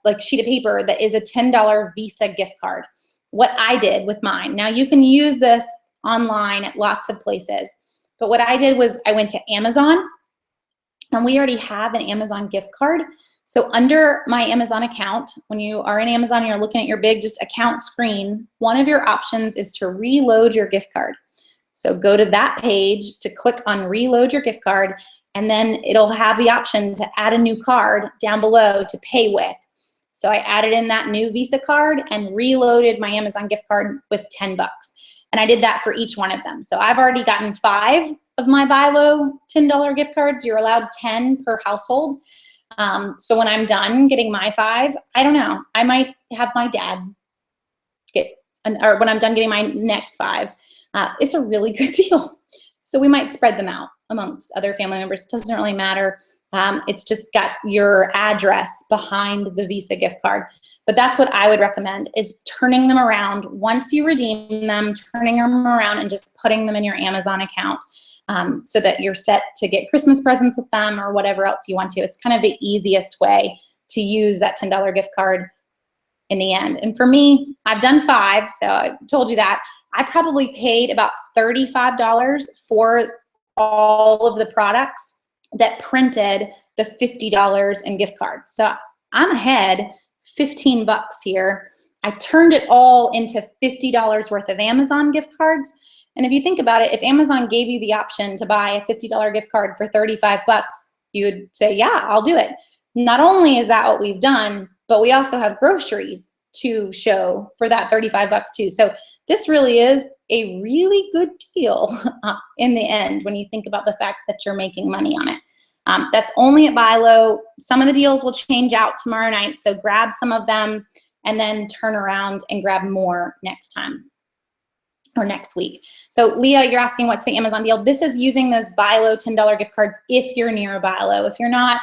like sheet of paper that is a $10 Visa gift card. What I did with mine. Now you can use this online at lots of places, but what I did was I went to Amazon, and we already have an Amazon gift card. So under my Amazon account, when you are in Amazon and you're looking at your big just account screen, one of your options is to reload your gift card. So go to that page to click on reload your gift card, and then it'll have the option to add a new card down below to pay with. So I added in that new Visa card and reloaded my Amazon gift card with 10 bucks. And I did that for each one of them. So I've already gotten 5 of my buy low $10 gift cards. You're allowed 10 per household. So when I'm done getting my 5, I don't know, I might have my dad get, or when I'm done getting my next 5, it's a really good deal. So we might spread them out amongst other family members. It doesn't really matter. It's just got your address behind the Visa gift card. But that's what I would recommend, is turning them around. Once you redeem them, turning them around and just putting them in your Amazon account, so that you're set to get Christmas presents with them or whatever else you want to. It's kind of the easiest way to use that $10 gift card in the end. And for me, I've done 5, so I told you that. I probably paid about $35 for all of the products that printed the $50 in gift cards. So I'm ahead 15 bucks here. I turned it all into $50 worth of Amazon gift cards. And if you think about it, if Amazon gave you the option to buy a $50 gift card for 35 bucks, you would say, yeah, I'll do it. Not only is that what we've done, but we also have groceries to show for that 35 bucks too. So this really is a really good deal in the end when you think about the fact that you're making money on it. That's only at buy low. Some of the deals will change out tomorrow night, so grab some of them and then turn around and grab more next time or next week. So Leah, you're asking what's the Amazon deal? This is using those buy low $10 gift cards if you're near a buy low. If you're not,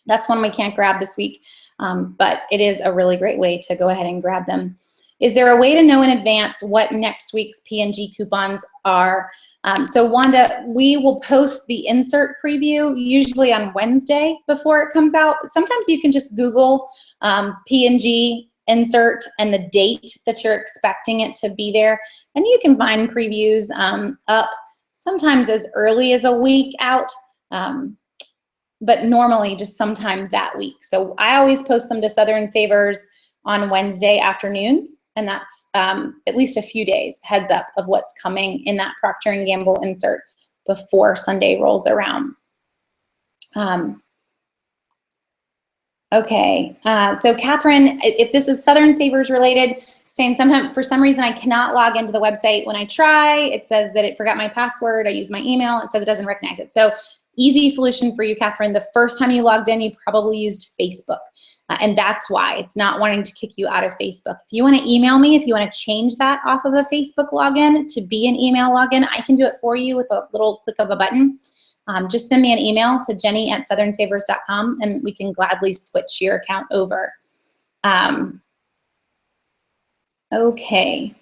that's one we can't grab this week, but it is a really great way to go ahead and grab them. Is there a way to know in advance what next week's P&G coupons are? So Wanda, we will post the insert preview usually on Wednesday before it comes out. Sometimes you can just Google P&G insert and the date that you're expecting it to be there, and you can find previews up sometimes as early as a week out, but normally just sometime that week. So I always post them to Southern Savers on Wednesday afternoons, and that's at least a few days heads up of what's coming in that Procter & Gamble insert before Sunday rolls around. Okay, so Catherine, if this is Southern Savers related, saying sometimes for some reason I cannot log into the website. When I try, it says that it forgot my password. I use my email, it says it doesn't recognize it. So easy solution for you, Catherine. The first time you logged in, you probably used Facebook. And that's why it's not wanting to kick you out of Facebook. If you want to email me, if you want to change that off of a Facebook login to be an email login, I can do it for you with a little click of a button. Just send me an email to jenny@southernsavers.com and we can gladly switch your account over. Okay.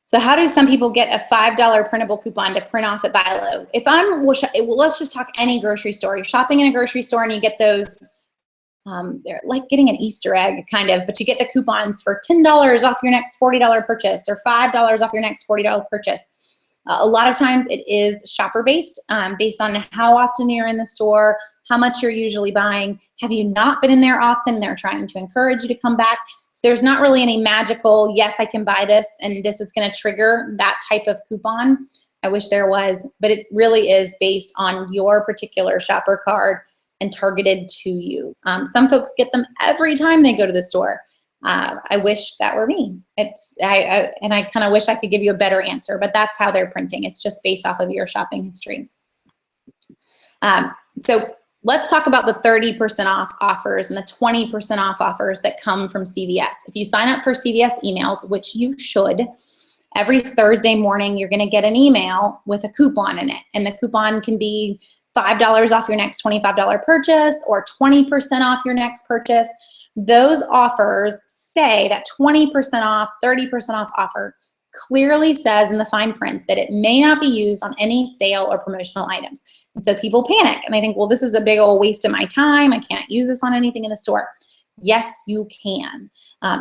So how do some people get a $5 printable coupon to print off at buy low? If let's just talk any grocery store. You're shopping in a grocery store and you get those, they're like getting an Easter egg kind of, but you get the coupons for $10 off your next $40 purchase or $5 off your next $40 purchase. A lot of times it is shopper based, based on how often you're in the store, how much you're usually buying. Have you not been in there often? They're trying to encourage you to come back. So there's not really any magical, yes, I can buy this and this is going to trigger that type of coupon. I wish there was, but it really is based on your particular shopper card and targeted to you. Some folks get them every time they go to the store. I wish that were me. And I kind of wish I could give you a better answer, but that's how they're printing. It's just based off of your shopping history. So let's talk about the 30% off offers and the 20% off offers that come from CVS. If you sign up for CVS emails, which you should, every Thursday morning, you're gonna get an email with a coupon in it. And the coupon can be $5 off your next $25 purchase or 20% off your next purchase. Those offers say that 20% off, 30% off offer clearly says in the fine print that it may not be used on any sale or promotional items. And so people panic and they think, well, this is a big old waste of my time. I can't use this on anything in the store. Yes, you can.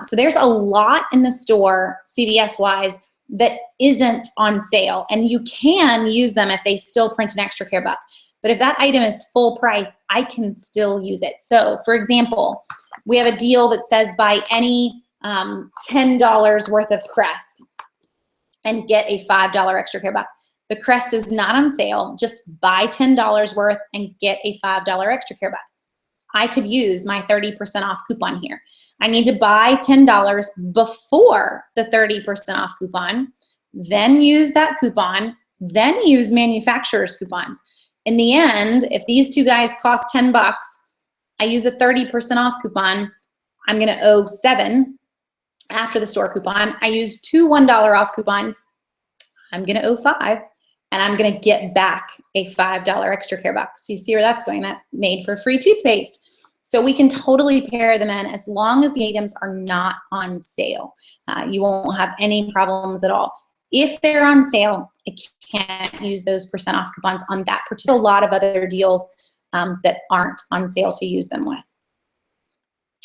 So there's a lot in the store, CVS-wise, that isn't on sale. And you can use them if they still print an extra care buck. But if that item is full price, I can still use it. So for example, we have a deal that says buy any $10 worth of Crest and get a $5 extra care buck. The Crest is not on sale. Just buy $10 worth and get a $5 extra care buck. I could use my 30% off coupon here. I need to buy $10 before the 30% off coupon, then use that coupon, then use manufacturer's coupons. In the end, if these two guys cost 10 bucks, I use a 30% off coupon, I'm gonna owe 7 after the store coupon. I use 2 $1 off coupons, I'm gonna owe 5, and I'm gonna get back a $5 extra care bucks. You see where that's going? That made for free toothpaste. So we can totally pair them in as long as the items are not on sale. You won't have any problems at all. If they're on sale, I can't use those percent off coupons on that particular. A lot of other deals that aren't on sale to use them with.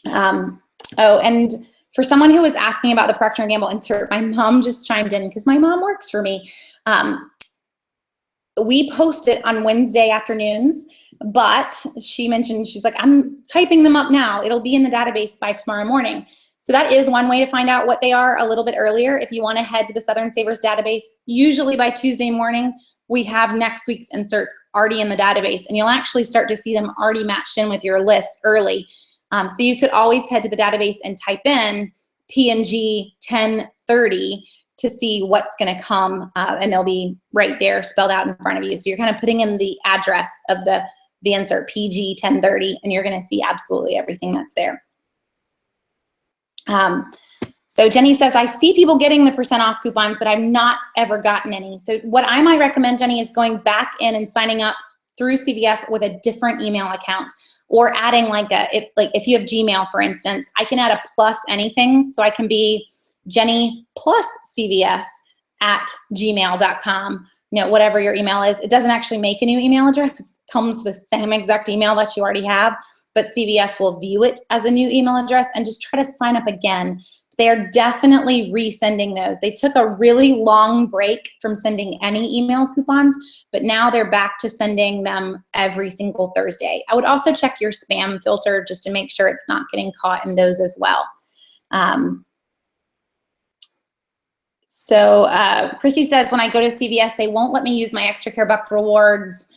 Oh, and for someone who was asking about the Procter & Gamble insert, my mom just chimed in because my mom works for me. We post it on Wednesday afternoons, but she mentioned, she's like, I'm typing them up now. It'll be in the database by tomorrow morning. So that is one way to find out what they are a little bit earlier. If you want to head to the Southern Savers database, usually by Tuesday morning, we have next week's inserts already in the database, and you'll actually start to see them already matched in with your list early. So you could always head to the database and type in P&G 1030 to see what's going to come, and they'll be right there spelled out in front of you. So you're kind of putting in the address of the insert, PG 1030, and you're going to see absolutely everything that's there. So Jenny says, I see people getting the percent off coupons, but I've not ever gotten any. So what I might recommend, Jenny, is going back in and signing up through CVS with a different email account, or adding like if you have Gmail, for instance, I can add a plus anything. So I can be Jenny plus CVS at gmail.com, whatever your email is. It doesn't actually make a new email address. It comes to the same exact email that you already have, but CVS will view it as a new email address and just try to sign up again. They are definitely resending those. They took a really long break from sending any email coupons, but now they're back to sending them every single Thursday. I would also check your spam filter just to make sure it's not getting caught in those as well. Christy says, when I go to CVS, they won't let me use my extra care buck rewards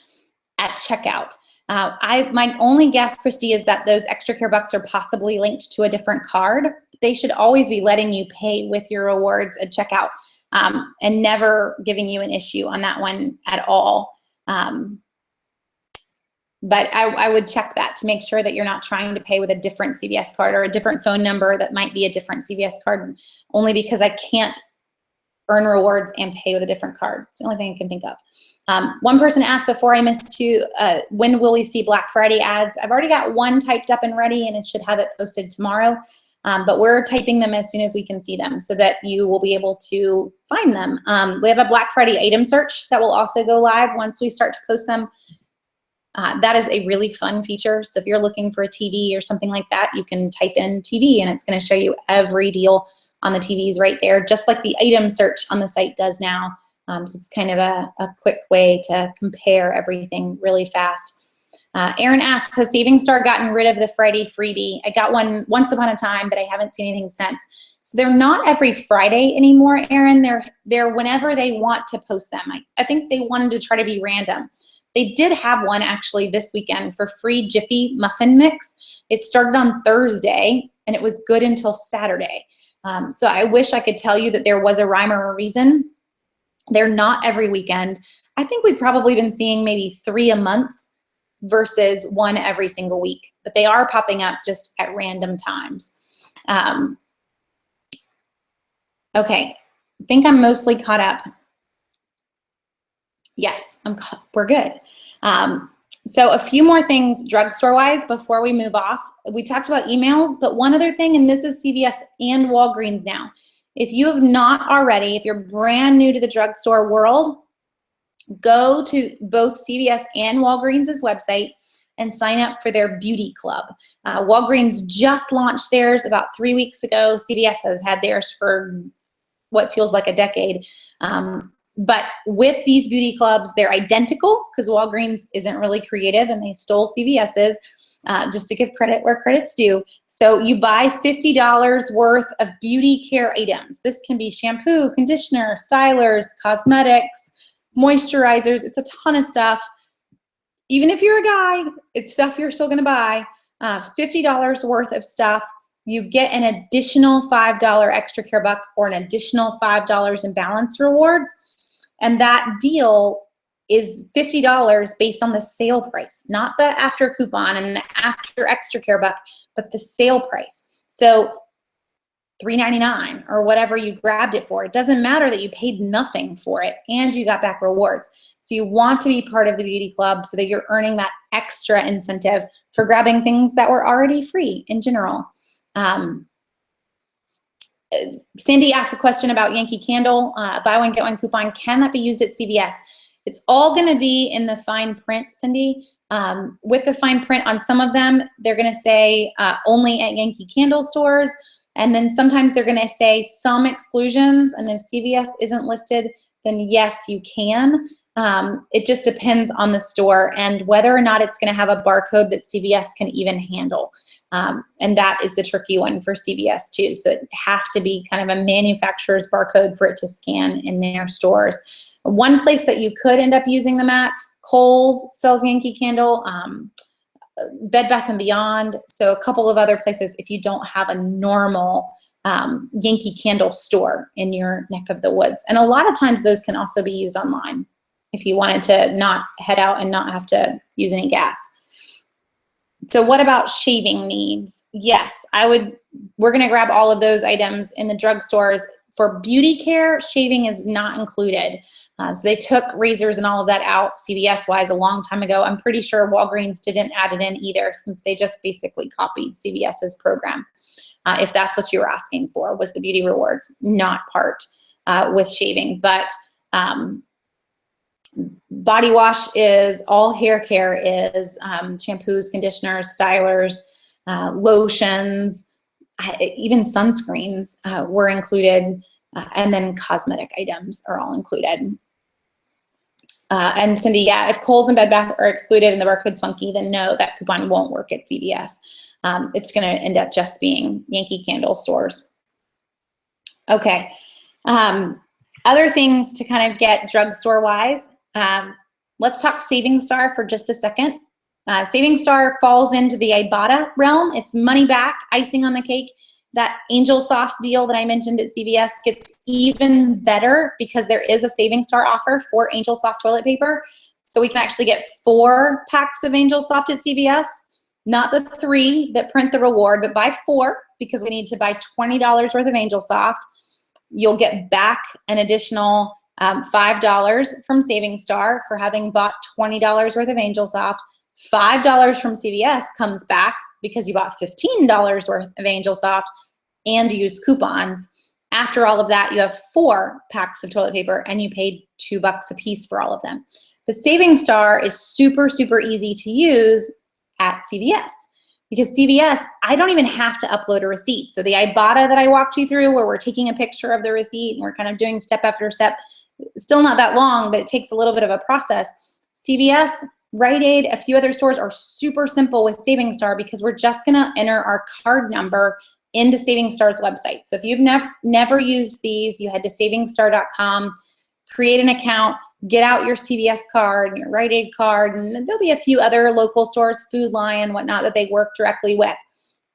at checkout. My only guess, Christy, is that those extra care bucks are possibly linked to a different card. They should always be letting you pay with your rewards at checkout, and never giving you an issue on that one at all. But I would check that to make sure that you're not trying to pay with a different CVS card or a different phone number that might be a different CVS card, only because I can't earn rewards and pay with a different card. It's the only thing I can think of. One person asked before I missed too, when will we see Black Friday ads? I've already got one typed up and ready, and it should have it posted tomorrow. But we're typing them as soon as we can see them so that you will be able to find them. We have a Black Friday item search that will also go live once we start to post them. That is a really fun feature. So if you're looking for a TV or something like that, you can type in TV and it's going to show you every deal on the TVs right there, just like the item search on the site does now. So it's kind of a quick way to compare everything really fast. Aaron asks, has Savings Star gotten rid of the Friday freebie? I got one once upon a time, but I haven't seen anything since. So they're not every Friday anymore, Aaron. They're whenever they want to post them. I think they wanted to try to be random. They did have one actually this weekend for free Jiffy muffin mix. It started on Thursday and it was good until Saturday. So I wish I could tell you that there was a rhyme or a reason. They're not every weekend. I think we've probably been seeing maybe 3 a month versus 1 every single week, but they are popping up just at random times. Okay, I think I'm mostly caught up. Yes, we're good. So a few more things drugstore-wise before we move off. We talked about emails, but one other thing, and this is CVS and Walgreens now. If you have not already, if you're brand new to the drugstore world, go to both CVS and Walgreens' website and sign up for their beauty club. Walgreens just launched theirs about 3 weeks ago. CVS has had theirs for what feels like a decade. But with these beauty clubs, they're identical because Walgreens isn't really creative and they stole CVS's, just to give credit where credit's due. So you buy $50 worth of beauty care items. This can be shampoo, conditioner, stylers, cosmetics, moisturizers. It's a ton of stuff. Even if you're a guy, it's stuff you're still gonna buy. $50 worth of stuff. You get an additional $5 extra care buck or an additional $5 in balance rewards. And that deal is $50 based on the sale price, not the after coupon and the after extra care buck, but the sale price. So $3.99 or whatever you grabbed it for. It doesn't matter that you paid nothing for it and you got back rewards. So you want to be part of the beauty club so that you're earning that extra incentive for grabbing things that were already free in general. Cindy asked a question about Yankee Candle, buy one, get one coupon. Can that be used at CVS? It's all gonna be in the fine print, Cindy. With the fine print on some of them, they're gonna say only at Yankee Candle stores. And then sometimes they're gonna say some exclusions, and if CVS isn't listed, then yes, you can. It just depends on the store and whether or not it's gonna have a barcode that CVS can even handle. And that is the tricky one for CVS too. So it has to be kind of a manufacturer's barcode for it to scan in their stores. One place that you could end up using them at, Kohl's sells Yankee Candle, Bed Bath & Beyond, so a couple of other places if you don't have a normal Yankee Candle store in your neck of the woods. And a lot of times those can also be used online if you wanted to not head out and not have to use any gas. So what about shaving needs? Yes, we're gonna grab all of those items in the drugstores. For beauty care, shaving is not included. So they took razors and all of that out CVS-wise a long time ago. I'm pretty sure Walgreens didn't add it in either, since they just basically copied CVS's program. If that's what you were asking for, was the beauty rewards, not part with shaving. But body wash is, all hair care is, shampoos, conditioners, stylers, lotions, even sunscreens were included, and then cosmetic items are all included. And Cindy, yeah, if Kohl's and Bed Bath are excluded and the barcode's funky, then no, that coupon won't work at CVS. It's gonna end up just being Yankee Candle stores. Okay, other things to kind of get drugstore wise. Let's talk Savings Star for just a second. Savings Star falls into the Ibotta realm. It's money back, icing on the cake. That Angel Soft deal that I mentioned at CVS gets even better because there is a Savings Star offer for Angel Soft toilet paper. So we can actually get 4 packs of Angel Soft at CVS, not the 3 that print the reward, but buy 4 because we need to buy $20 worth of Angel Soft. You'll get back an additional $5 from Savings Star for having bought $20 worth of Angel Soft. $5 from CVS comes back because you bought $15 worth of Angel Soft and used coupons. After all of that, you have 4 packs of toilet paper and you paid $2 a piece for all of them. The Savings Star is super, super easy to use at CVS because CVS, I don't even have to upload a receipt. So the Ibotta that I walked you through where we're taking a picture of the receipt and we're kind of doing step after step, still not that long, but it takes a little bit of a process. CVS, Rite Aid, a few other stores are super simple with Savings Star because we're just gonna enter our card number into Savings Star's website. So if you've never used these, you head to savingstar.com, create an account, get out your CVS card, your Rite Aid card, and there'll be a few other local stores, Food Lion, whatnot, that they work directly with.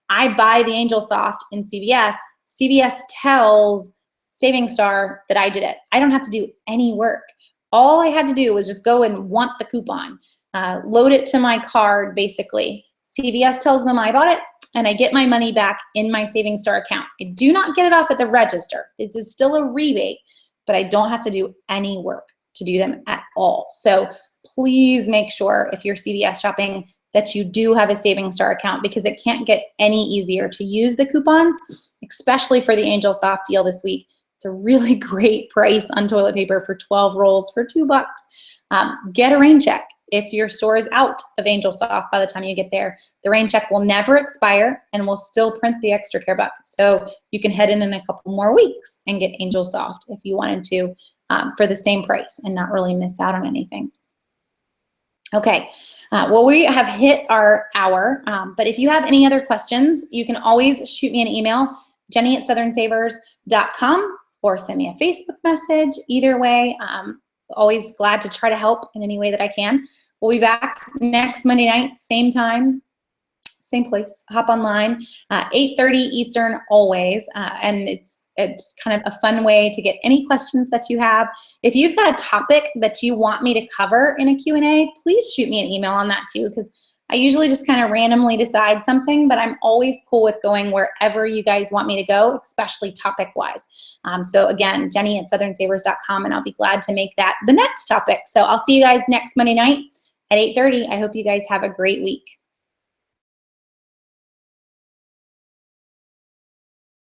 I buy the Angel Soft in CVS. CVS tells Savings Star that I did it. I don't have to do any work. All I had to do was just go and want the coupon. Load it to my card, basically. CVS tells them I bought it, and I get my money back in my Savings Star account. I do not get it off at the register. This is still a rebate, but I don't have to do any work to do them at all. So please make sure if you're CVS shopping that you do have a Savings Star account because it can't get any easier to use the coupons, especially for the Angel Soft deal this week. It's a really great price on toilet paper for 12 rolls for $2. Get a rain check. If your store is out of Angel Soft by the time you get there, the rain check will never expire and will still print the extra care buck. So you can head in a couple more weeks and get Angel Soft if you wanted to for the same price and not really miss out on anything. Okay, well, we have hit our hour, but if you have any other questions, you can always shoot me an email, jenny@southernsavers.com, or send me a Facebook message. Either way, always glad to try to help in any way that I can. We'll be back next Monday night, same time, same place. Hop online, 8:30 Eastern always, and it's kind of a fun way to get any questions that you have. If you've got a topic that you want me to cover in a Q&A, please shoot me an email on that too, because I usually just kind of randomly decide something, but I'm always cool with going wherever you guys want me to go, especially topic-wise. So again, Jenny@southernsavers.com, and I'll be glad to make that the next topic. So I'll see you guys next Monday night at 8:30. I hope you guys have a great week.